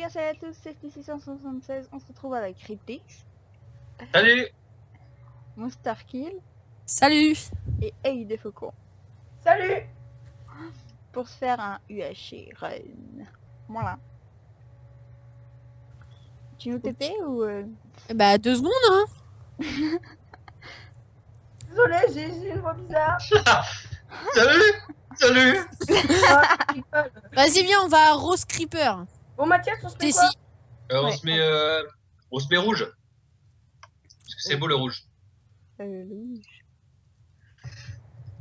bien, salut à tous, c'est 676, on se retrouve avec Cryptix. Salut. Monster Kill. Salut. Et Aïe de Faucon. Salut. Pour se faire un UHC run. Voilà. Tu nous TP ou Bah 2 secondes hein. Désolé, j'ai une voix bizarre. Salut. Vas-y viens, on va à Rose Creeper. Bon Mathias, on se fait Stacy. quoi? On Ouais. se met rouge. Parce que c'est beau le rouge. rouge.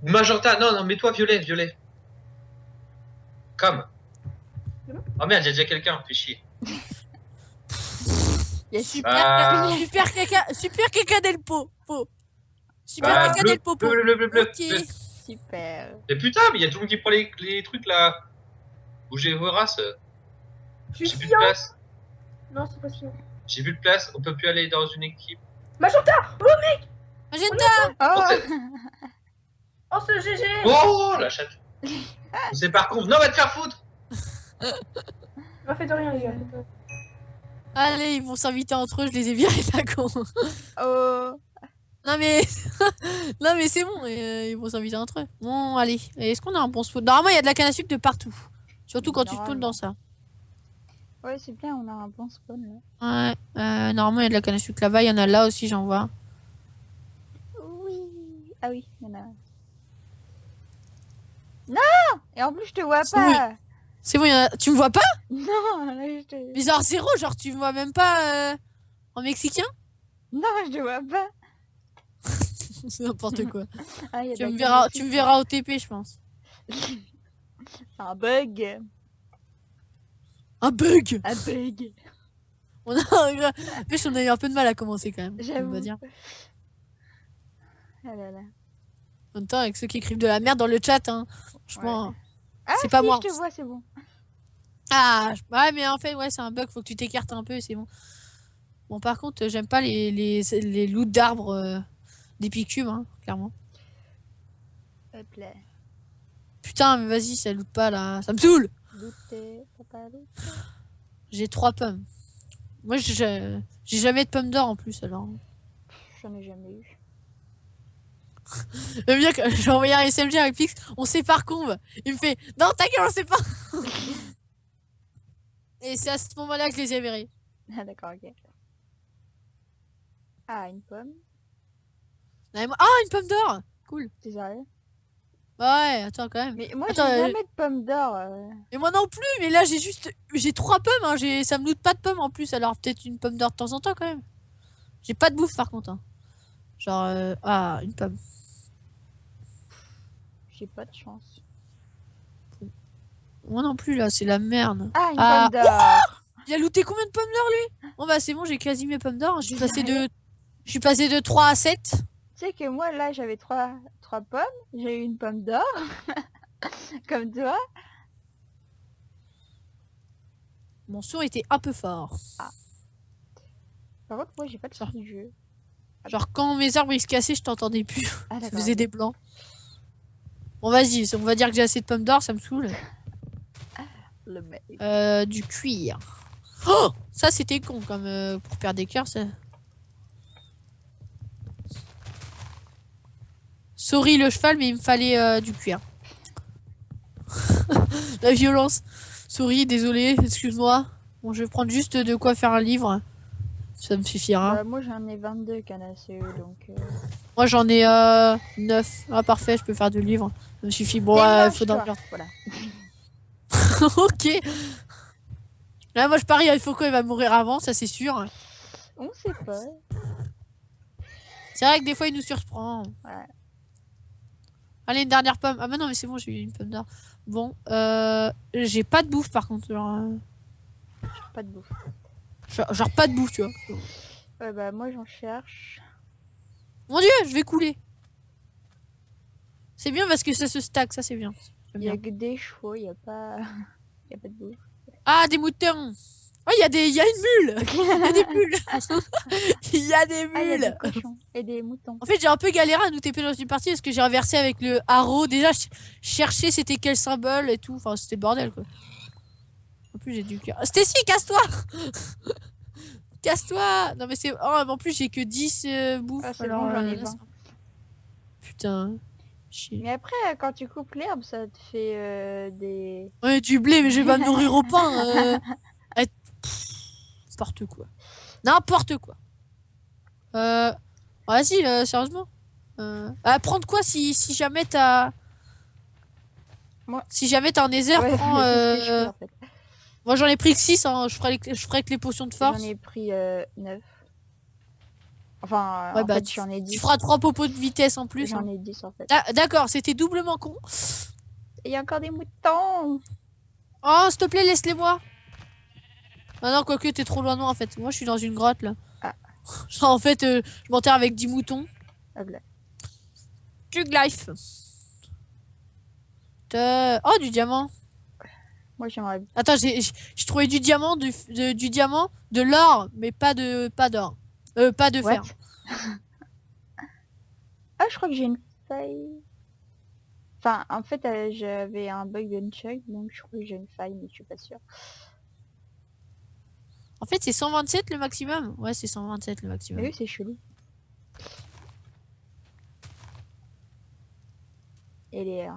Magenta, non, mets-toi violet. Comme. Oh merde, j'ai déjà quelqu'un, fais chier. Yes. Super caca del pot. Super caca del popo. Bleu. Ok. Super. Mais putain, mais il y a tout le monde qui prend les trucs là. Bougez vos races. Je J'ai suis plus de Sion. place. Non, c'est pas Sion. J'ai plus de place, on peut plus aller dans une équipe. Magenta. Magenta. Oh. Oh, ce GG. Oh la chatte. On sépare contre. Non, va te faire foutre. Non, fais de rien, les gars. Allez, ils vont s'inviter entre eux, je les ai virés la con. Oh. Non mais non mais c'est bon, ils vont s'inviter entre eux. Bon allez, est-ce qu'on a un bon spawn? Normalement il y a de la canne à sucre de partout. Surtout quand tu spawns dans ça. Ouais, c'est bien, on a un bon spawn là. Ouais, normalement il y a de la canne à sucre là-bas, il y en a là aussi, j'en vois. Oui. Ah oui, il y en a. Non. Et en plus, je te vois pas. C'est bon, tu me vois pas? Non, là, je te... Bizarre zéro, genre tu me vois même pas en mexicain? Non, je te vois pas. C'est n'importe quoi. Ah, y a Tu de me la verras au TP, je pense. C'est un bug. Un bug. Un bug. On a on a eu un peu de mal à commencer quand même. On J'avoue. va dire. Ah là là. En même temps, avec ceux qui écrivent de la merde dans le chat, hein. Franchement, Ouais. Ah, c'est pas si, moi. je te vois, c'est bon. Ah, ouais, mais en fait, ouais, c'est un bug, faut que tu t'écartes un peu, c'est bon. Bon, par contre, j'aime pas les loots d'arbres des picumes, hein, clairement. Hop là. Putain, mais vas-y, ça loot pas là, ça me saoule. Looter, papa, looter. J'ai 3 pommes. Moi, j'ai jamais de pommes d'or en plus, alors. J'en ai jamais eu. J'aime bien que j'ai envoyé un SMG avec Pix, on sépare combe. Il me fait, non, ta gueule, on sépare. Et c'est à ce moment-là que je les ai verrés. Ah d'accord, ok. Ah, une pomme. Ah, une pomme d'or. Cool. C'est sérieux? Ouais, attends quand même. Mais moi, Attends, j'ai jamais de pomme d'or. Et moi non plus, mais là j'ai 3 pommes, hein. Ça me loot pas de pommes en plus, alors peut-être une pomme d'or de temps en temps quand même. J'ai pas de bouffe par contre, hein. Genre, ah, une pomme. J'ai pas de chance. Moi non plus là, c'est la merde. Ah, une Ah, pomme d'or. Il a looté combien de pommes d'or lui? Bon bah c'est bon, j'ai quasi mes pommes d'or. Je suis Désolé. passé de 3 à 7. Tu sais que moi, là, j'avais trois pommes. J'ai eu une pomme d'or. Comme toi. Mon son était un peu fort. Par contre, moi, j'ai pas de chance du jeu. Genre quand mes arbres ils se cassaient, je t'entendais plus. Ah, Ça d'accord. faisait des blancs. Bon vas-y, on va dire que j'ai assez de pommes d'or, ça me saoule. Le mec. Du cuir. Oh, ça c'était con comme pour perdre des cœurs ça. Sorry le cheval, mais il me fallait du cuir. La violence. Sorry, désolé, excuse-moi. Bon, je vais prendre juste de quoi faire un livre. Ça me suffira. Moi, j'en ai 22 cannes à sucre, donc... Moi j'en ai 9. Ah parfait, je peux faire 2 livres. Ça me suffit. Bon, faut toi. dormir. Voilà. Ok. Là, moi je parie, il faut qu'il va mourir avant, ça c'est sûr. On sait pas. C'est vrai que des fois il nous surprend. Ouais. Allez, une dernière pomme. Ah bah non, mais c'est bon, j'ai eu une pomme d'or. Bon, j'ai pas de bouffe par contre. Pas de bouffe. Genre pas de bouffe, tu vois. Ouais, bah, moi, j'en cherche. Mon dieu, je vais couler. C'est bien parce que ça se stack, ça c'est bien. Il y a que des chevaux, il y a pas... Il y a pas de bouffe. Ah, des moutons. Oh, il y a une mule. Il y a des mules. Il y a des Ah, il y a mules. des cochons et des moutons. En fait, j'ai un peu galéré à nous TP dans une partie parce que j'ai inversé avec le haro. Déjà, je cherchais c'était quel symbole et tout. Enfin, c'était le bordel quoi. En plus, j'ai du cœur. Stacy, casse-toi! Casse-toi! Non, mais c'est. Oh, mais en plus, j'ai que 10 bouffes. Ah, c'est alors, bon, j'en ai là, 20. Putain. Chier. Mais après, quand tu coupes l'herbe, ça te fait des... Ouais, du blé, mais je vais pas me nourrir au pain. Eh, n'importe quoi. N'importe quoi. Vas-y, sérieusement. Prendre quoi si jamais t'as. Moi- Si jamais t'as un nether, Ouais, prends. c'est ce que je fais, en fait. Moi j'en ai pris que 6, hein. Je ferai avec les potions de force. J'en ai pris 9. Enfin, Ouais, en bah, fait, j'en ai tu 10. feras 3 popos de vitesse en plus. J'en Hein. ai 10, en fait. D'accord, c'était doublement con. Et il y a encore des moutons. Oh, s'il te plaît, laisse-les-moi. Ah non, quoique, t'es trop loin de moi en fait. Moi je suis dans une grotte là. Ah. Genre, en fait, je m'enterre avec 10 moutons. Hop là. Tug life. Oh, du diamant. Moi, j'aimerais... Attends, j'ai trouvé du diamant, du diamant, de l'or, mais pas d'or. Pas de What? fer. Ah, je crois que j'ai une faille. Enfin, en fait, j'avais un bug de chug, donc je crois que j'ai une faille, mais je suis pas sûre. En fait, c'est 127 le maximum. Ouais, c'est 127 le Mais maximum. oui, c'est chelou. Et les...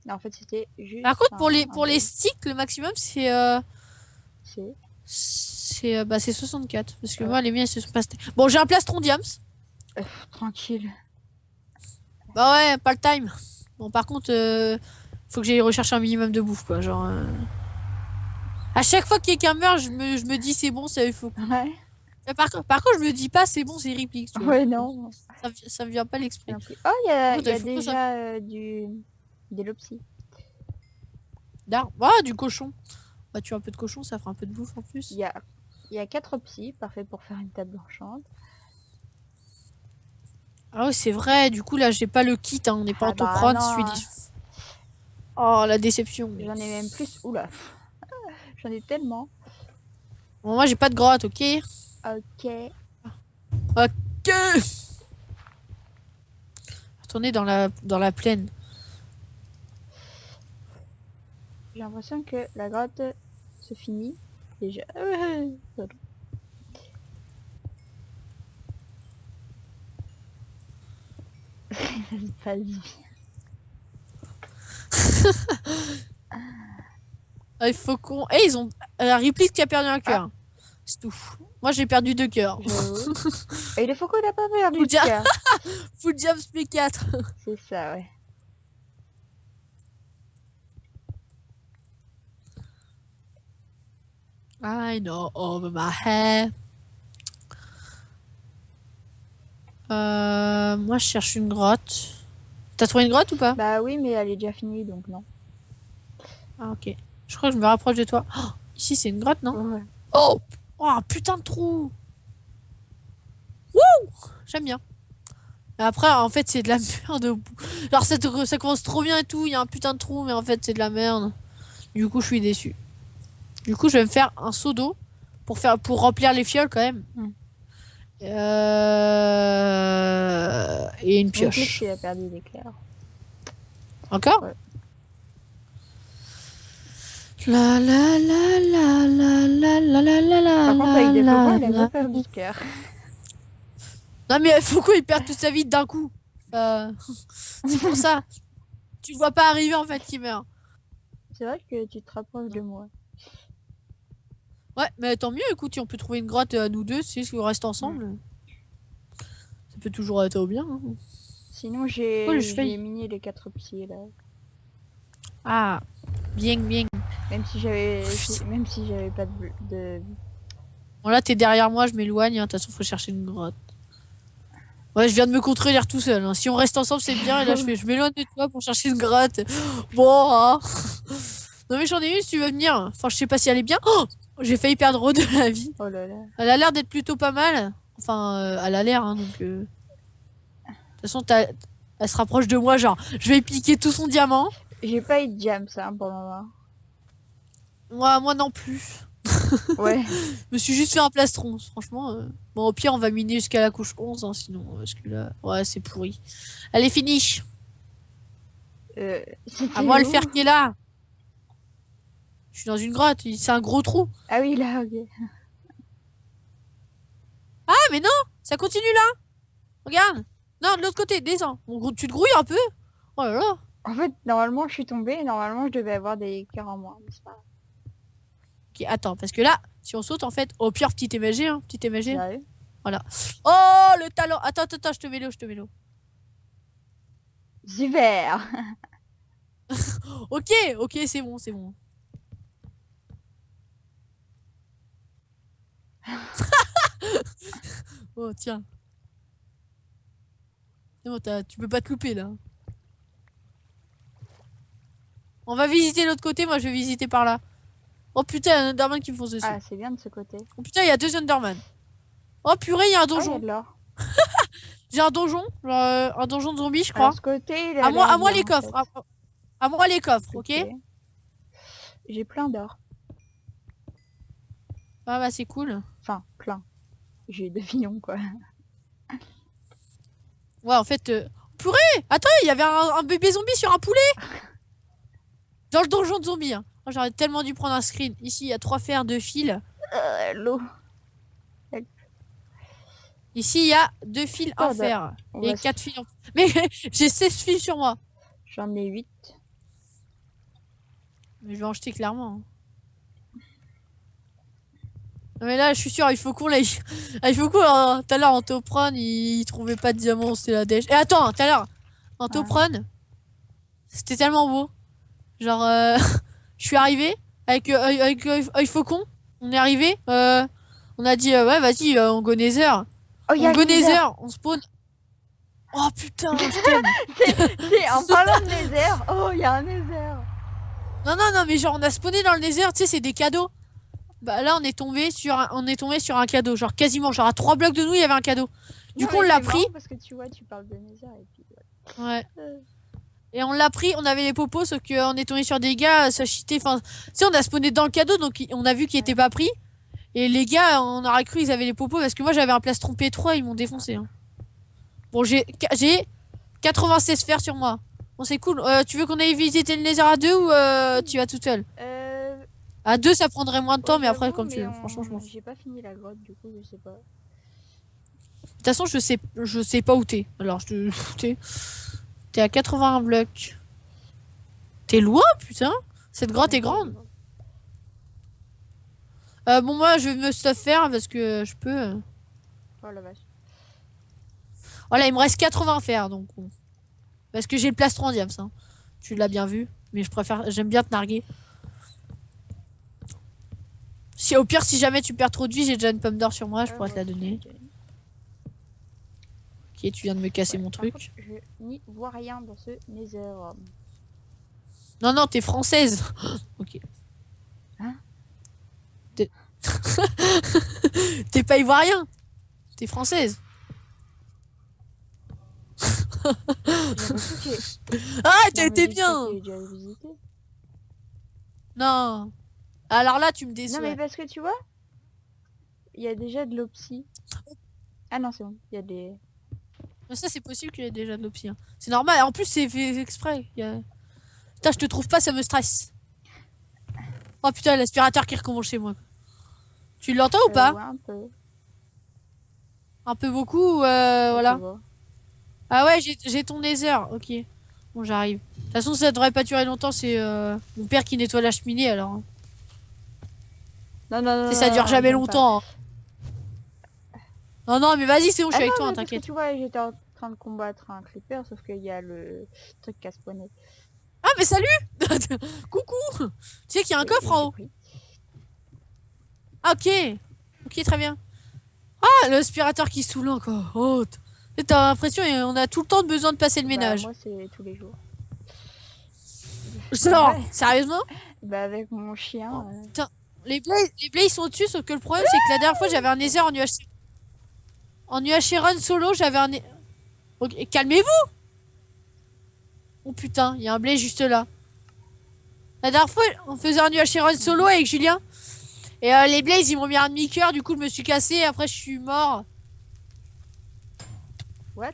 Non, en fait, c'était juste... Par contre, pour les bug. sticks, le maximum, c'est c'est 64. Parce que Ouais. moi, les miens, ils se sont pas... Bon, j'ai un plastron diams. Tranquille. Bah ouais, pas le time. Bon, par contre, faut que j'aille rechercher un minimum de bouffe, quoi. Genre... À chaque fois que quelqu'un meurt, je me dis c'est bon, ça il faut. Ouais. Mais par contre, je me dis pas c'est bon, c'est Riplix. Tu vois. Ouais, non. Ça me vient pas l'esprit. Non plus. Oh, il y a, Oh, il y a faut que ça- déjà des lopsis. Du cochon. Bah, tu as un peu de cochon, ça fera un peu de bouffe en plus. Il y a 4 psys, parfait pour faire une table blanchante. Ah ouais, c'est vrai. Du coup, là, j'ai pas le kit. Hein, on n'est pas en Ah bah tocron, non, je suis hein. déçu. Oh, la déception. J'en ai même plus. Oula. J'en ai tellement. Bon, moi, j'ai pas de grotte, ok. Ok. Que retourner dans la plaine. J'ai l'impression que la grotte se finit déjà. Pardon. Pas bien. Ah, il faut qu'on. Eh, ils ont. Riplix qui a perdu un cœur. C'est tout. Moi, j'ai perdu 2 cœurs. J'avoue. Et les faucons, il a pas perdu Faut de dire- cœur. Full Jams P4. C'est ça, ouais. I know over my head. Moi, je cherche une grotte. T'as trouvé une grotte ou pas? Bah oui, mais elle est déjà finie, donc non. Ah, ok. Je crois que je me rapproche de toi. Oh, ici, c'est une grotte, non? Ouais. Oh! Oh, putain de trou! Wouh! J'aime bien. Et après, en fait, c'est de la merde. Alors, ça commence trop bien et tout. Il y a un putain de trou, mais en fait, c'est de la merde. Du coup, je suis déçu. Du coup, je vais me faire un seau d'eau pour remplir les fioles quand même. Et une pioche. Il a perdu l'éclair. Encore? Ouais. La la la la la la la la la la. Par contre, avec des la, faucons, il a la. pas perdu de cœur. Non mais Foucault il perd toute sa vie d'un coup. C'est pour ça. Tu le vois pas arriver en fait qu'il meurt. C'est vrai que tu te rapproches de moi. Ouais, mais tant mieux, écoute, si on peut trouver une grotte à nous deux, si on reste ensemble. Ça peut toujours être bien. Hein. Sinon, j'ai Oh, je fais- miné les 4 psys là. Ah, bien, bien. Même si j'avais pas de... Bon là t'es derrière moi, je m'éloigne, hein. De toute façon faut chercher une grotte. Ouais, je viens de me contredire tout seul. Hein. Si on reste ensemble c'est bien, et là je m'éloigne de toi pour chercher une grotte. Bon, hein. Non mais j'en ai une si tu veux venir. Enfin je sais pas si elle est bien. Oh, j'ai failli perdre de la vie. Oh là là. Elle a l'air d'être plutôt pas mal. Enfin, elle a l'air, hein, donc... De toute façon, elle se rapproche de moi, genre, je vais piquer tout son diamant. J'ai pas eu de jam ça pour le moment. Moi non plus. Ouais. Je me suis juste fait un plastron, franchement. Bon, au pire, on va miner jusqu'à la couche 11, hein, sinon, parce que là... Ouais, c'est pourri. Elle est finie. C'était À moi le où fer qui est là. Je suis dans une grotte, c'est un gros trou. Ah oui, là, ok. Ah, mais non, ça continue là. Regarde. Non, de l'autre côté, descends. Tu te grouilles un peu. Oh là là. En fait, normalement, je suis tombée et normalement, je devais avoir des cœurs en moins. Mais c'est pas grave. Ok, attends, parce que là, si on saute, en fait, au pire, petit MG, hein, petit MG. Sérieux? Voilà. Oh, le talent. Attends, je te mets l'eau, Super. Ok, ok, c'est bon, c'est bon. Oh, tiens. C'est bon, tu peux pas te louper, là. On va visiter l'autre côté, moi, je vais visiter par là. Oh putain, il y a un Enderman qui me fonce dessus. Ah, c'est bien de ce côté. Oh putain, il y a 2 Enderman. Oh purée, il y a un Ah, il y a donjon. de l'or. J'ai un donjon, genre un donjon de zombies, je crois. Alors, ce côté, il a À moi l'air les bien, en coffres. fait. À moi les coffres, ok? J'ai plein d'or. Ah bah c'est cool. Enfin, plein. J'ai 2 millions, quoi. Ouais, en fait... Purée! Attends, il y avait un bébé zombie sur un poulet! Dans le donjon de zombies. Hein. Oh, j'aurais tellement dû prendre un screen. Ici, il y a 3 fers, 2 fils. L'eau. Ici, il y a 2 fils, Oh, 1 bah, fer. on Et va 4 fils. Mais j'ai 16 fils sur moi. J'en ai 8. Mais je vais en jeter clairement. Hein. Non, mais là, je suis sûr, il faut qu'on l'aille. Ah, il faut qu'on. Tout à l'heure, en Topron, il trouvait pas de diamant, c'était la dèche. Et attends, tout à l'heure, en Topron, c'était tellement beau. Genre, je suis arrivé avec œil faucon. On est arrivé. On a dit, ouais, vas-y, on go Nether. Oh, il y a On go le Nether. Nether, on spawn. Oh putain, je t'aime. C'est en parlant de Nether. Oh, il y a un Nether. Non, mais genre, on a spawné dans le Nether, tu sais, c'est des cadeaux. Bah là, on est tombé sur un cadeau. Genre, quasiment, genre, à 3 blocs de nous, il y avait un cadeau. Du Non, coup, on mais l'a c'est pris. marrant parce que tu vois, tu parles de Nether et puis... Ouais. Euh, Et on l'a pris, on avait les popos, sauf qu'on est tombé sur des gars, ça cheatait. Enfin, tu sais, on a spawné dans le cadeau, donc on a vu qu'il était pas pris. Et les gars, on aurait cru qu'ils avaient les popos parce que moi j'avais un plastron P3, ils m'ont défoncé. Hein. Bon, j'ai 96 fers sur moi. Bon, c'est cool. Tu veux qu'on aille visiter le Nether à 2 ou tu vas toute seule? À 2, ça prendrait moins de temps, mais après, j'avoue, comme tu mais veux. Franchement, je m'en fous. j'ai pas fini la grotte, du coup, je sais pas. De toute façon, je sais pas où t'es. Alors, t'es à 81 blocs. T'es loin, putain. Cette grotte est grande. Bon, moi, je vais me stuff faire parce que je peux. Oh la vache. Voilà, il me reste 80 fers, donc bon. Parce que j'ai le plastron en diams, hein. Tu l'as bien vu, mais j'aime bien te narguer. Si au pire, si jamais tu perds trop de vie, j'ai déjà une pomme d'or sur moi, je pourrais te la donner. Ok, tu viens de me casser mon truc. Contre, je n'y vois rien dans ce Nether. Non, t'es française. Ok. Hein? T'es pas ivoirien. T'es française. Ah, t'es bien. Non. Alors là, tu me déçois. Non, mais parce que tu vois, il y a déjà de l'opsie. Ah non, c'est bon. Il y a des... Ça, c'est possible qu'il y ait déjà de l'opsie. Hein. C'est normal. En plus, c'est fait exprès. Putain, je te trouve pas, ça me stresse. Oh putain, l'aspirateur qui recommence chez moi. Tu l'entends ou pas? Ouais, un peu. Un peu beaucoup voilà. Vois. Ah ouais, j'ai ton Nether. Ok. Bon, j'arrive. De toute façon, ça devrait pas durer longtemps. C'est mon père qui nettoie la cheminée alors. Hein. Non, Ça dure jamais longtemps. Hein. Non, mais vas-y, c'est bon, je suis avec toi, t'inquiète. Tu vois, j'étais en train de combattre un creeper, sauf qu'il y a le truc qui a spawné. Ah, mais salut. Coucou. Tu sais qu'il y a un coffre en haut. Ah, ok. Ok, très bien. Ah, l'aspirateur qui saoule encore. Oh, t'as l'impression qu'on a tout le temps besoin de passer le ménage. Moi, c'est tous les jours. Non, sérieusement? Bah, avec mon chien. Oh, putain. Les blés ils sont au-dessus, sauf que le problème c'est que la dernière fois j'avais un Nether en UHC. En UHC Run solo, j'avais un. Ok, calmez-vous! Oh putain, il y a un blé juste là. La dernière fois, on faisait un UHC Run solo avec Julien. Et les blazes ils m'ont mis un demi-coeur, du coup je me suis cassé et après je suis mort. What?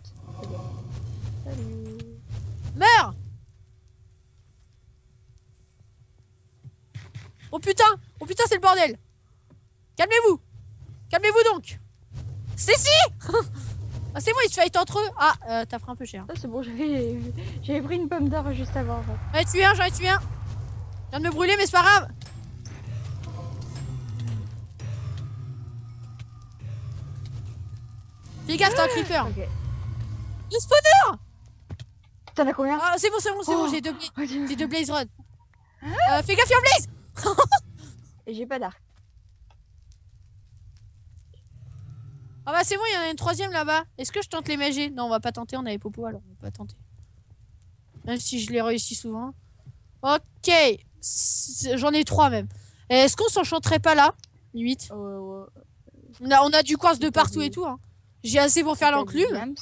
Salut. Meurs! Oh putain, c'est le bordel. Calmez-vous. Calmez-vous donc. Cécile. Ah, c'est moi, ils se fight entre eux. Ah, t'as pris un peu cher. Ah, c'est bon, j'avais pris une pomme d'or juste avant. J'en ai tué un. Je viens de me brûler, mais c'est pas grave. Fais gaffe, t'as un creeper. Ok. Le spawner. T'en as combien? Ah, c'est bon, Oh. j'ai deux, Oh, Dieu. j'ai deux blaze rod. Fais gaffe, y'a un blaze. Et j'ai pas d'arc. Ah bah c'est bon, il y en a une troisième là-bas. Est-ce que je tente les magés? Non, on va pas tenter, on a les popos, alors on va pas tenter. Même si je l'ai réussi souvent. Ok. J'en ai trois même. Est-ce qu'on s'enchanterait pas là? Limite. On a du quartz de partout et tout. Hein. J'ai assez pour faire l'enclume.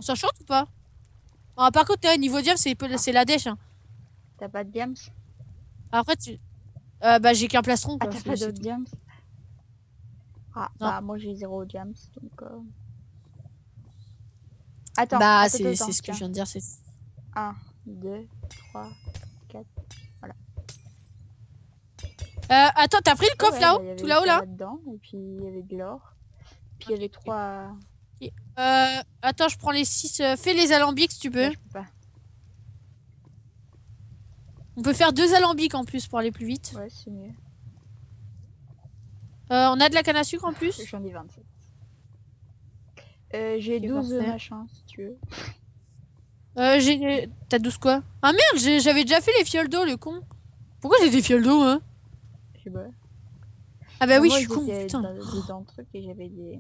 On s'enchante ou pas? Ah, par contre, niveau diam, c'est la dèche. Hein. T'as pas de diams? Après, bah j'ai qu'un plastron. Ah, Quoi, t'as pas d'autres diams? Ah, Non. bah moi j'ai 0 diams, donc... Attends, bah attends, c'est attends, ce que je viens de dire. 1, 2, 3, 4... Attends, t'as pris le coffre Ouais, là-haut? bah, y avait Tout là-haut là? dedans, et puis il y avait de l'or. Puis il y avait 3... Attends, je prends les 6. Fais les alambics si tu peux. Là, je peux pas. On peut faire 2 alambics en plus pour aller plus vite. Ouais, c'est mieux. On a de la canne à sucre en plus. J'en ai 27. J'ai Ok, 12 parfait. machins, si tu veux. T'as 12 quoi? Ah merde, j'avais déjà fait les fioles d'eau, le con. Pourquoi j'ai des fioles d'eau, hein? Je sais pas. Ah bah oui, Moi, je suis con, j'étais putain. dans le truc et j'avais des...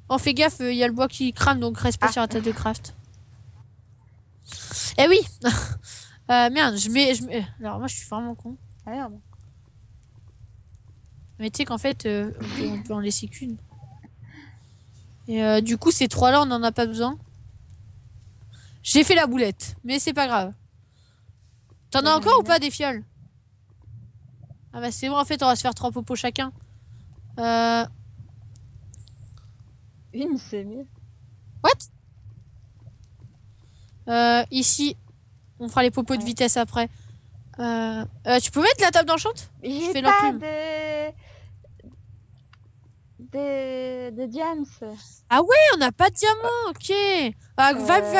Oh, fais gaffe, il y a le bois qui crame, donc reste pas Ah. sur la table de craft. Eh oui. Merde, alors moi, je suis vraiment con. Ah merde. Mais tu sais qu'en fait, on peut en laisser qu'une. Et du coup, ces 3-là, on n'en a pas besoin. J'ai fait la boulette, mais c'est pas grave. T'en as encore ou pas des fioles? Ah bah c'est bon, en fait, on va se faire 3 popos chacun. Une, c'est mieux. What? Ici, on fera les popos de vitesse après. Tu peux mettre la table d'enchante? J'ai fais pas l'enclume. de diams. Ah ouais, on n'a pas de diamant, ok. Va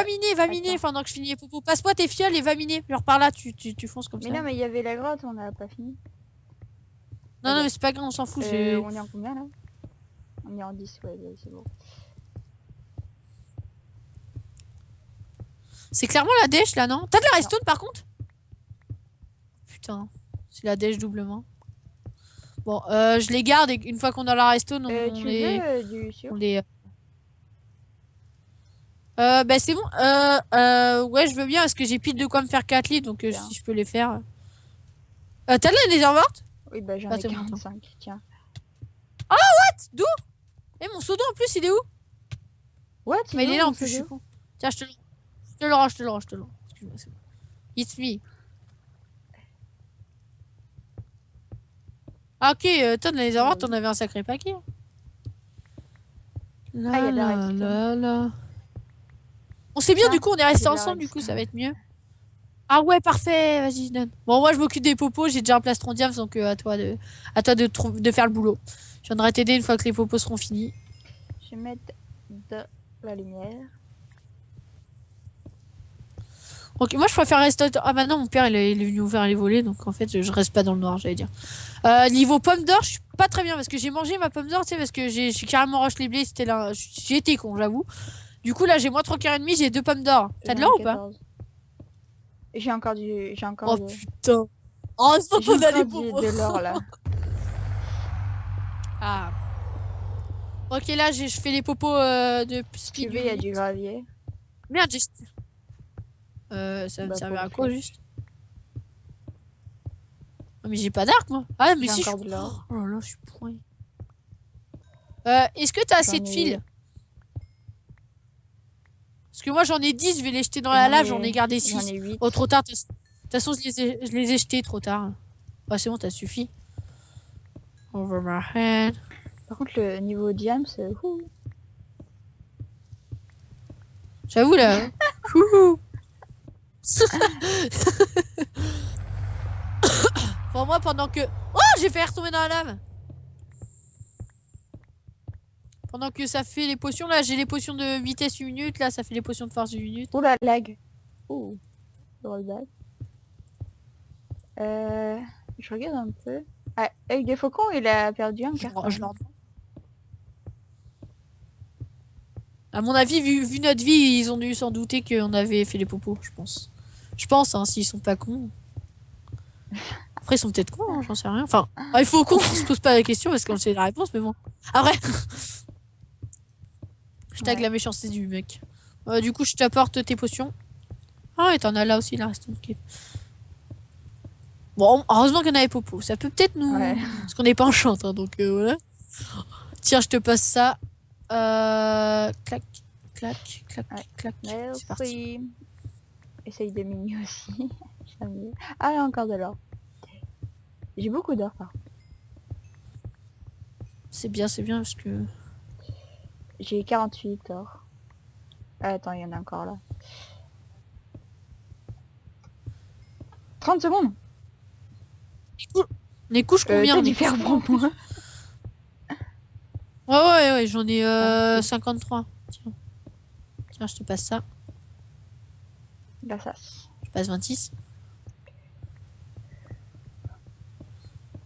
miner, attends. pendant que je finis les popos. Passe-moi tes fioles et va miner. Genre par là, tu fonces comme Mais ça. non, mais il y avait la grotte, on n'a pas fini. Non, mais c'est pas grave, on s'en fout. On est en combien là? On est en 10, ouais, c'est bon. C'est clairement la dèche là, non? T'as de la redstone par contre? Putain, c'est la dèche doublement. Bon, je les garde et une fois qu'on a la redstone, Tu veux du sur? on les... bah c'est bon. Ouais, je veux bien parce que j'ai pile de quoi me faire 4 lits, donc si je peux les faire. T'as de la nether morte? Oui, bah j'en ai 45, tiens. D'où? Eh, mon seau d'eau en plus, il est où? What? Mais il est là en plus, je suis con. Tiens, je te le rends. Excuse-moi, c'est bon. It's me. Ah, ok, toi, de la nether morte, t'en avais un sacré paquet. Il y a de la redstone. Là. On sait bien, Tiens, du coup, on est restés j'ai de la ensemble, du coup, ça redstone. va être mieux. Ah ouais, parfait, vas-y, donne. Bon, moi, je m'occupe des popos, j'ai déjà un plastron diams, donc à toi de faire le boulot. Je viendrai t'aider une fois que les popos seront finis. Je vais mettre de la lumière. Ok, moi, je préfère rester... Ah bah non, mon père, il est venu ouvrir les volets, donc en fait, je reste pas dans le noir, j'allais dire. Niveau pomme d'or, je suis pas très bien, parce que j'ai mangé ma pomme d'or, tu sais, parce que j'ai carrément rush les blés, c'était là... J'ai été con, j'avoue. Du coup, là, j'ai moins 3 quarts et demi, j'ai 2 pommes d'or. T'as de l'or ou pas? J'ai encore du... Oh putain. Oh, c'est pas qu'on a les popos. de l'or là. Ah. Ok, là, je fais les popos de Tu veux, il y a du gravier. Merde, j'ai... ça va me servir à quoi, juste? Oh, mais j'ai pas d'arc, moi. Ah, mais si, encore de l'or. Oh là là, je suis point. Est-ce que t'as assez de fils? Parce que moi, j'en ai 10, je vais les jeter dans la lave, j'en ai gardé 6. J'en ai 8. Oh, trop tard. De toute façon, je les ai jetés trop tard. Bah, c'est bon, t'as suffi. Over my head. Par contre, le niveau diams, J'avoue, là. Enfin, moi, pendant que... Oh, j'ai fait retomber dans la lave. Pendant que ça fait les potions, là, j'ai les potions de vitesse 1 minute. Là, ça fait les potions de force 1 minute. Oula, lag. Ouh, drôle lag. Je regarde un peu. Ah, avec des faucons, il a perdu un carton. Je leur demande. À mon avis, vu notre vie, ils ont dû s'en douter qu'on avait fait les popos, je pense. Je pense, hein, s'ils sont pas cons. Après, ils sont peut-être cons, hein, j'en sais rien. Enfin, il faut qu'on se pose pas la question parce qu'on sait la réponse, mais bon. Après, je tag Ouais. la méchanceté du mec. Du coup, je t'apporte tes potions. Ah, et t'en as là aussi, là, reste tranquille. Bon, heureusement qu'on avait popo. Ça peut peut-être nous. Ouais. Parce qu'on n'est pas enchante, hein, donc voilà. Tiens, je te passe ça. Clac, clac, clac, Ouais. clac. C'est parti. Merci. Essaye de miner aussi. Jamais. Ah, là, encore de l'or. J'ai beaucoup d'or, par contre. C'est bien parce que. J'ai 48 or. Ah, attends, il y en a encore là. 30 secondes. Les couches combien T'as les dû faire couches pour moi. Ouais, j'en ai Ah, 53. Tiens, je te passe ça. Là, ça. Je passe 26.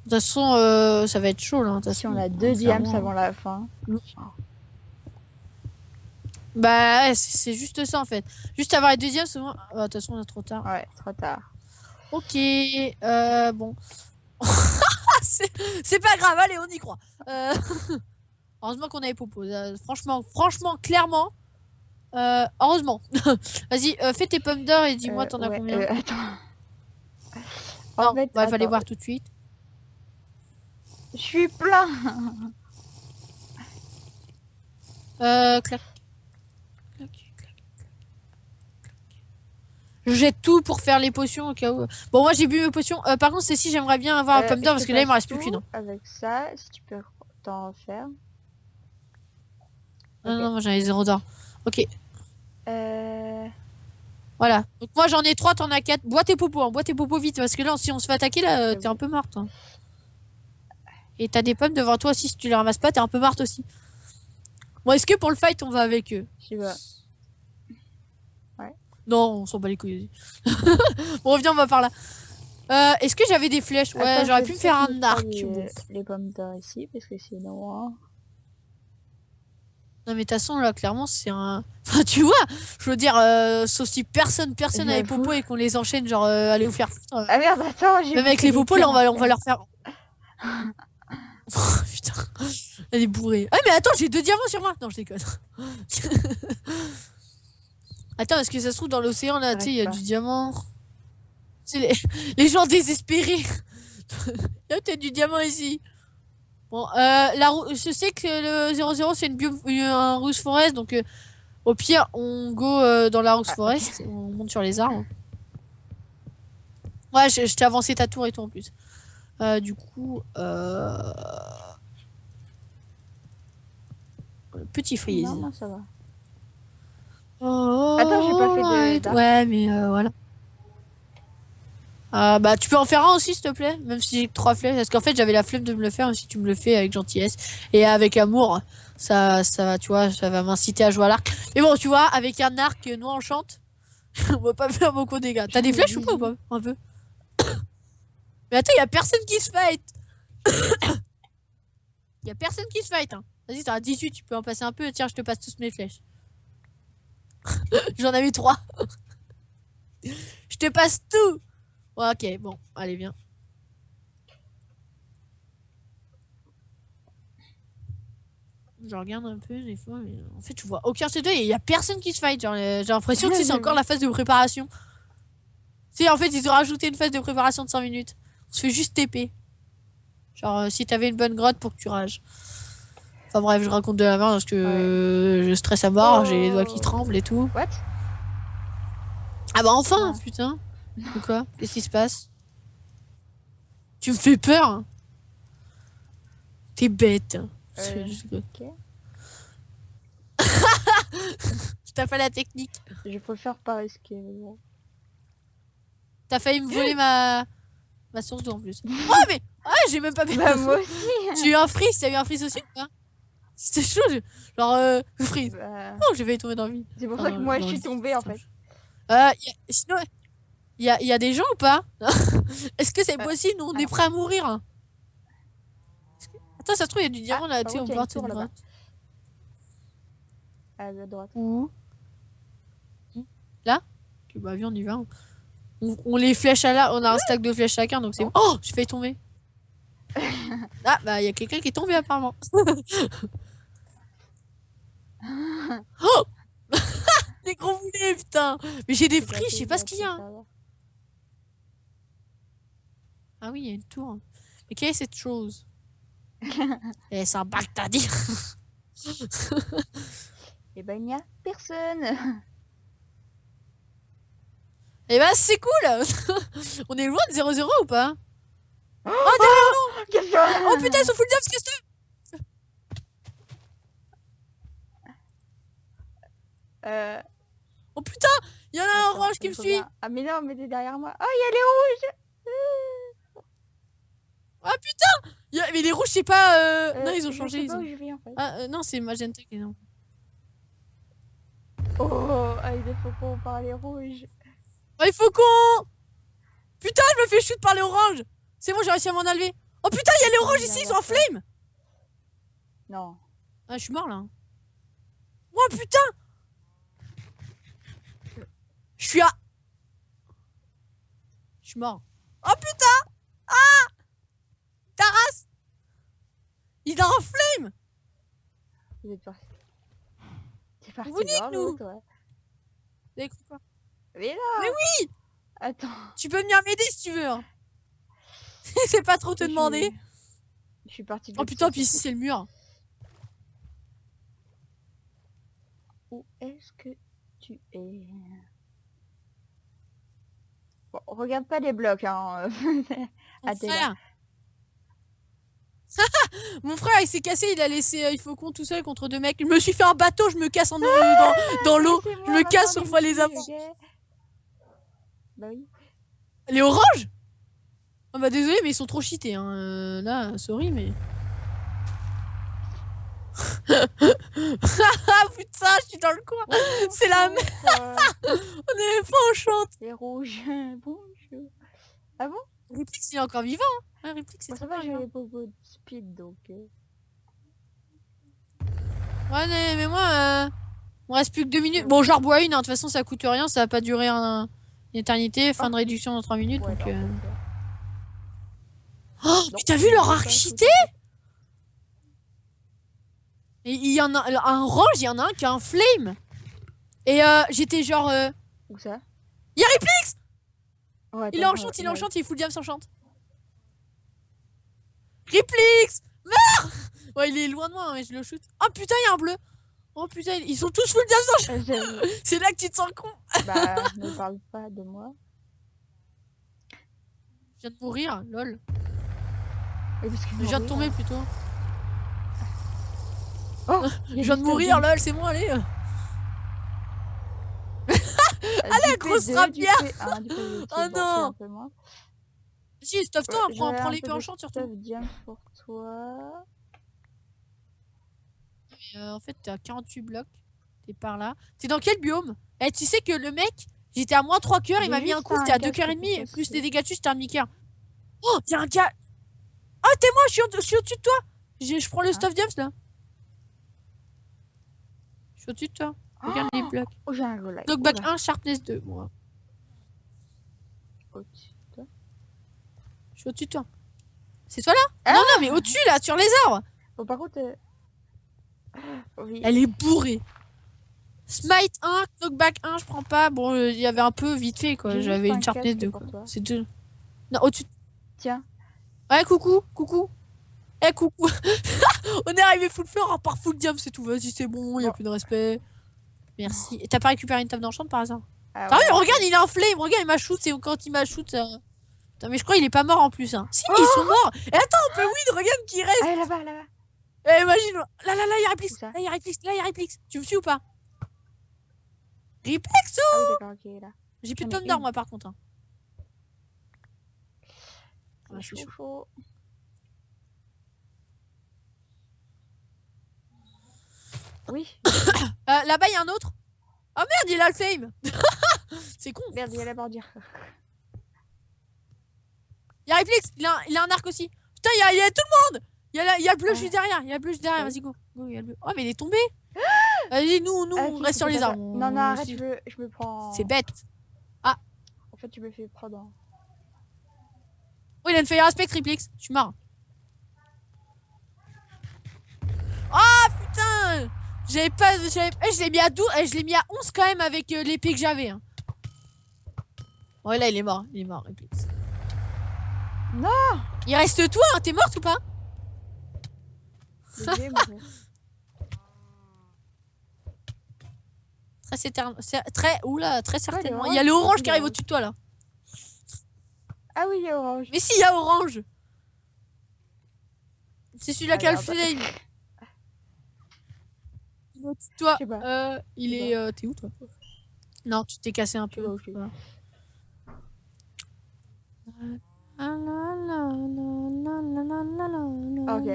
De toute façon, ça va être chaud là. De toute Si façon, on a 2 diams clairement. avant la fin. Bah, ouais, c'est juste ça en fait. Juste avoir les deuxièmes, souvent. Ah, de toute façon, on est trop tard. Ouais, trop tard. Ok, bon. C'est pas grave, allez, on y croit. Heureusement qu'on avait Popo. Franchement, clairement. Heureusement. Vas-y, fais tes pommes d'or et dis-moi, t'en as Ouais, combien? attends. Non, En fait, bah, va les attends. voir tout de suite. Je suis plein. Clac. Clac, clac, clac. Je jette tout pour faire les potions au cas où. Bon, moi j'ai bu mes potions. Par contre, c'est si j'aimerais bien avoir un pomme d'or parce que là il me reste plus qu'une. Hein. Avec ça, si tu peux t'en faire. Non, Ok. non, moi j'en ai 0 d'or. Ok, Euh... voilà. Donc moi j'en ai 3, t'en as 4. Bois tes popos, hein. Bois tes popos vite parce que là, si on se fait attaquer, là, C'est t'es un bon. peu morte. Hein. Et t'as des pommes devant toi aussi, si tu les ramasses pas, t'es un peu morte aussi. Bon, est-ce que pour le fight, on va avec eux? Je sais pas. Non, on s'en bat les couilles. Bon, viens, on va par là. Est-ce que j'avais des flèches? Ouais, Attends, j'aurais je pu vais me faire peut-être un mettre arc. Les, Bon. les pommes d'or ici, parce que sinon... Hein. Non, mais de toute façon, là, clairement, c'est un. Enfin, tu vois, je veux dire, sauf si personne avait J'avoue. popos et qu'on les enchaîne, genre, allez vous faire foutre. Ah merde, attends, j'ai Même avec bouffé les des popos, là, on va pierres. leur faire. Putain, elle est bourrée. Ah, mais attends, j'ai 2 diamants sur moi. Non, je déconne. Attends, est-ce que ça se trouve dans l'océan, là, tu sais, il y a J'arrive du diamant. Tu sais, les gens désespérés. Il y a peut-être du diamant ici. Bon, je sais que le 0-0 c'est un Rose Forest, donc au pire, on go dans la Rose Ah, Forest, on monte sur les arbres. Ouais, je t'ai avancé ta tour et tout en plus. Du coup, petit freeze. Non, ça va. Oh, Attends, j'ai pas fait de d'arc. ouais, mais voilà. Bah, tu peux en faire un aussi, s'il te plaît, même si j'ai que 3 flèches. Parce qu'en fait, j'avais la flemme de me le faire, mais si tu me le fais avec gentillesse et avec amour, ça va, tu vois, ça va m'inciter à jouer à l'arc. Mais bon, tu vois, avec un arc noix enchante, on va pas faire beaucoup de dégâts. T'as des flèches ou pas, un peu? Mais attends, y a personne qui se fight. Y a personne qui se fight, hein. Vas-y, t'as 18, tu peux en passer un peu. Tiens, je te passe toutes mes flèches. J'en avais 3. Je te passe tout. Ouais, ok, bon, allez, viens. Je regarde un peu des fois, mais en fait, tu vois aucun C2 et il y a personne qui se fight. Genre, j'ai l'impression que c'est encore la phase de préparation. Tu sais, en fait, ils ont rajouté une phase de préparation de 5 minutes. On se fait juste TP. Genre, si t'avais une bonne grotte pour que tu rages. Enfin bref, je raconte de la merde parce que je stresse à mort, j'ai les doigts qui tremblent et tout. What? Ah bah enfin, Ah. putain. De quoi? Qu'est-ce qui se passe? Tu me fais peur. Hein. T'es bête. Ok. T'as fait la technique. Je préfère pas risquer, mais bon. T'as failli me voler ma... Ma source d'eau en plus. Oh mais j'ai même pas Bah moi aussi. J'ai eu un freeze, t'as eu un freeze aussi ou pas? C'était chaud, genre freeze. Bah, Oh, j'ai failli tomber dans le vide. c'est pour ça que moi je suis tombée en fait. Sinon, il y a des gens ou pas? Est-ce que c'est possible? Nous, on est alors. prêts à mourir. Hein. Attends, ça se trouve, il y a du diamant là, par tu sais, on contre, il y a voit une cette tour là-bas. grotte. À la droite. Où? Là? Ok, bah, viens, on y va. On les flèche à là, on a un stack de flèches chacun, donc c'est bon. Oh, j'ai failli tomber. Ah, bah, il y a quelqu'un qui est tombé apparemment. Oh! Des gros boulets, putain! Mais j'ai des friches, je sais pas ce qu'il y a. Hein. Ah oui, il y a une tour. Mais quelle est cette chose? Eh, c'est un Baghdadi. Et ben il n'y a personne. Eh ben, c'est cool! On est loin de 0-0 ou pas? Oh derrière nous. Oh putain, ils sont full jump, qu'est-ce que c'est? Oh putain! Il y en a un orange qui me suit! Ah mais non, mais t'es derrière moi. Oh, il y a les rouges. Ah putain! Mais les rouges, c'est pas. Non, ils ont je changé. sais Ils pas ont... où je vais en fait. Ah non, c'est magenta qui est non. Oh, avec des faucons par les rouges. Oh, il faut qu'on. Putain, je me fais shoot par les oranges! C'est bon, j'ai réussi à m'en enlever. Oh putain, il y a les oranges ici, ils sont en flame! Non. Ah, je suis mort là. Hein. Oh putain! Je suis à. Je suis mort. Oh putain! Ah! Ta race! Il est en flame! Vous êtes parti. C'est parti. Vous nique, vers nous. l'autre, ouais. Vous avez cru quoi? Mais là. Mais oui! Attends. Tu peux venir m'aider si tu veux. Hein. C'est pas trop te demander. Je suis partie de Oh l'autre putain, sens, puis en ici fait. c'est le mur. Où est-ce que tu es? Bon, regarde pas les blocs, hein. Mon Ah, t'es là. frère. Mon frère il s'est cassé, il a laissé il faut qu'on tout seul contre deux mecs. Je me suis fait un bateau, je me casse dans l'eau. Je Laissez-moi me casse maintenant sur fois les ici, avant. ok. Bah oui. Les oranges? Oh bah désolé mais ils sont trop cheatés hein. Là, sorry mais. Ah putain, je suis dans le coin. C'est la merde. On est pas en chante. Les rouges. Bonjour. Ah bon? Riplix il est encore vivant. Hein. Ouais, Riplix c'est Moi, ça encore va, vivant. j'avais pas beaucoup de speed donc. Ouais, mais moi, il me reste plus que 2 minutes. Bon, j'en rebois une, hein. De toute façon, ça coûte rien, ça va pas durer une éternité. Fin de réduction dans 3 minutes. Ouais, donc, non, Oh, non, mais t'as vu leur pas arc tout cheaté? à fait. Et il y en a un orange, il y en a un qui a un flame. Et j'étais genre. Où ça? Y'a Riplix! Ouais, Il est attends, en chante, il est en ouais. chante, il fout le diable sans chante. Riplix! Meurs! Ouais, il est loin de moi, hein, mais je le shoot. Oh putain, il y a un bleu! Oh putain, ils sont tous full diable sans chante! J'avoue. C'est là que tu te sens con! Bah, ne parle pas de moi. Je viens de mourir, lol. Et parce que Je viens de tomber plutôt. Oh, Je viens de mourir, lol, c'est moi, allez! Allez, grosse rapière. Oh non. Si, stuff-toi, Ouais, prends j'aurais un l'épée peu en de chante stuff surtout. James pour toi. En fait, t'es à 48 blocs. T'es par là. T'es dans quel biome? Eh, tu sais que le mec, j'étais à moins 3 cœurs, il J'ai m'a mis un juste coup, un j'étais à 2 casque cœurs et pour demi, toi, plus si les tu veux. dégâts dessus, j'étais un demi-cœur. Oh, y'a un gars. Ah, t'es moi, je suis au-dessus de toi. Je prends le Hein? stuff James là. Je suis au-dessus de toi. Regarde les blocs. Oh, j'ai un relais. Knockback 1, sharpness 2, moi. Au-dessus de toi. Je suis au-dessus de toi. C'est toi là? Ah Non, non, mais au-dessus là, sur les arbres. Bon, par contre. Oui. Elle est bourrée. Smite 1, knockback 1, je prends pas. Bon, il y avait un peu vite fait quoi. J'ai J'avais juste une un sharpness casque 2 pour quoi. toi. C'est tout. Non, au-dessus. Tiens. Ouais, coucou, coucou. Eh, coucou. On est arrivé full fleur, à part full diam, c'est tout. Vas-y, c'est bon, y a Bon. plus de respect. Merci. Et t'as pas récupéré une table d'enchant par hasard? Ah, Ah oui, ouais. regarde, il est en flame. Regarde, il m'a shoot. C'est quand il m'a shoot. Putain, mais je crois qu'il est pas mort en plus. Hein. Si, ils sont morts. Et attends, on peut win. Regarde qui reste. Ah, là-bas, là-bas. Eh, imagine. Là, il y a Riplix. Où ça? Là, il y a Riplix. Là, il y a Riplix. Tu me suis ou pas? Riplexo. Ah oui, d'accord, ok, là. J'ai plus de J'en ai pommes d'or, une. moi, par contre. Hein. Ouais, c'est chaud, chaud. chaud. Oui, Là-bas, il y a un autre. Oh merde, il a le fame. C'est con. merde, il y a la bordure. Il y a Reflex, il a un arc aussi. Putain, il y a tout le monde. Il y a le bleu Ouais. juste derrière. Il y a le bleu juste derrière. Ouais. Vas-y, go. Go, il y a le bleu. Oh, mais il est tombé. Vas-y, nous, Ah, on si, reste sur c'était les pas armes. ça. Non, non, arrête, Si- je me prends... C'est bête. En fait, tu me fais prendre en... Oh, il a une feuille à aspect, Reflex. Je suis marre. Ah, putain. J'avais pas. Je l'ai mis à 12. Je l'ai mis à 11 quand même avec l'épée que j'avais. Hein. Ouais, là, il est mort. Il est mort, Reflex. Non. Il reste toi, hein. T'es morte ou pas? Le G, mon gars. Très certainement. les Il y a le oranges, orange c'est qui arrive bien. au-dessus de toi là. Ah oui, il y a orange. Mais si, il y a orange. C'est celui-là qui a le Ah, merde. flame. Il est au-dessus de toi. Je sais pas. Il Je sais est. T'es où toi? Non, tu t'es cassé un Je sais peu. pas où je suis. Voilà. Ok.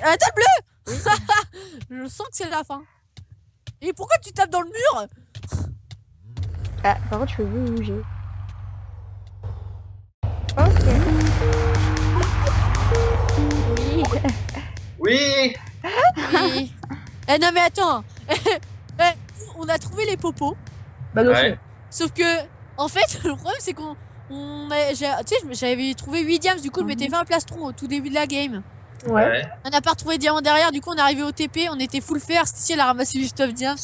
Attends, bleu. Je sens que c'est la fin. Et pourquoi tu tapes dans le mur? Ah, par contre, je peux bouger. Ok. Oui. Oui. Oui. Eh non mais attends. Eh, on a trouvé les popos. Bah non, Ouais. Sauf que, en fait, le problème c'est qu'on. Tu sais, j'avais trouvé 8 diams, du coup je m'étais fait un plastron au tout début de la game. c'est... Ouais. Ouais. On n'a pas retrouvé de diamant derrière, du coup on est arrivé au TP, on était full fer. Stitch elle a ramassé du stuff diams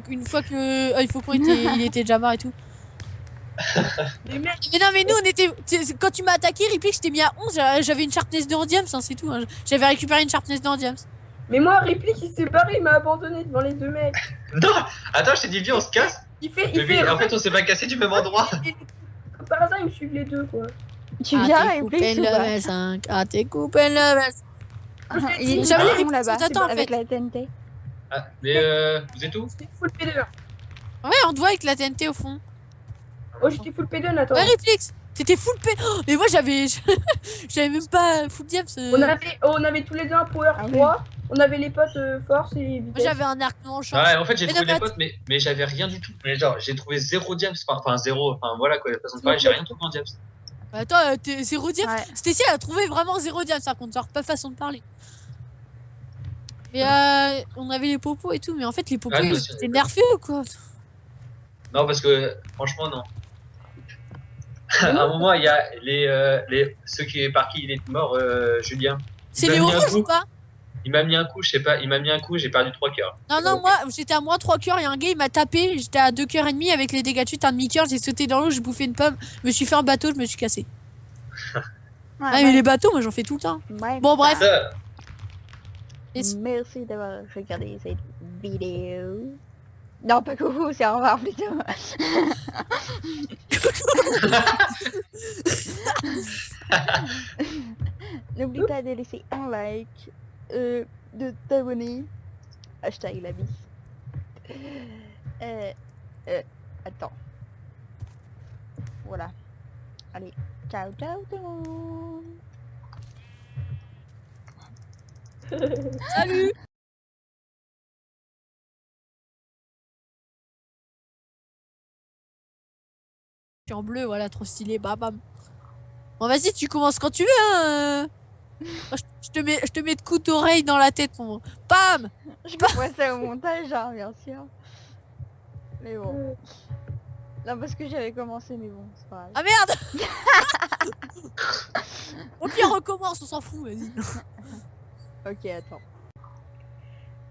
une fois que il faut qu'on il était déjà mort et tout. Mais mec, Mais non, mais nous on était. Quand tu m'as attaqué, Ripley, je t'ai mis à 11, j'avais une sharpness de diams, hein, c'est tout. Hein. J'avais récupéré une sharpness de diams. mais moi, Ripley qui s'est barré, il m'a abandonné devant les deux mecs. Non. Attends, je t'ai dit, viens, on se casse. Il fait... En fait, on s'est pas cassé du même endroit. Par hasard, ils me suivent les deux, quoi. Tu Ah, viens t'es et coupé plus ou pas? level 5. Ah, t'es coupé level 5. Il est J'avais tout les bon là-bas, petits attentes, en avec fait. la TNT. Ah, mais vous êtes où? J'étais full P2. Ouais, on te voit avec la TNT au fond. Oh, j'étais full P2, attends. Ouais, Reflex, t'étais full P. Oh, mais moi j'avais. J'avais même pas full diams. On avait tous les deux un power Ah oui. 3. On avait les potes force et Moi vitesse. j'avais un arc non chance. Ouais, en fait, j'ai Mais trouvé non, des potes, mais j'avais rien du tout. Mais genre, j'ai trouvé 0 diams, enfin 0, enfin voilà quoi, la façon de parler, j'ai rien trouvé en diams. Attends, t'es 0 diams. Ouais. Stacy elle a trouvé vraiment 0 diams, ça compte, genre pas façon de parler. Mais on avait les popos et tout, mais en fait les popos Ah, ils aussi, étaient nerfeux ou quoi? Non, parce que franchement, non. À un moment, il y a ceux par qui il est mort, Julien. C'est m'a les mis un oranges coup. ou pas? Il m'a mis un coup, je sais pas, il m'a mis un coup, j'ai perdu 3 cœurs. Non, non, moi j'étais à moins 3 cœurs, il y a un gars il m'a tapé, j'étais à 2 cœurs et demi avec les dégâts de chute, un demi-cœur, j'ai sauté dans l'eau, j'ai bouffé une pomme, je me suis fait un bateau, je me suis cassé. Ouais, Ah, mais les bateaux, moi j'en fais tout le temps. ouais. Bon, bref. Ça, Merci d'avoir regardé cette vidéo. Non, pas coucou, c'est au revoir plutôt. N'oublie pas de laisser un like, de t'abonner. Hashtag la bise. Attends. Voilà. Allez, ciao ciao tout le monde. Salut! Je suis en bleu, voilà, trop stylé, bam bam. Bon, vas-y, tu commences quand tu veux, hein. Moi, je te mets de coups d'oreille dans la tête, mon. Bam! Je vois ça au montage, hein, bien sûr. Mais bon. Non, parce que j'avais commencé, mais bon, c'est pas grave. Ah merde! Au pire, recommence, on s'en fout, vas-y. Ok, attends.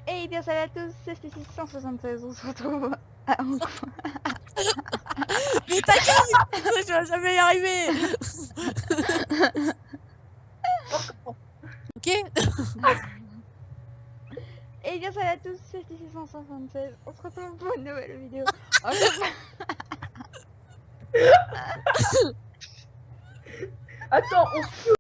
Et bien salut à tous, c'était 676, on se retrouve à Mais ta gueule! Je vais jamais y arriver! Ok? Et bien salut à tous, c'était 676, on se retrouve pour une nouvelle vidéo. Attends, on se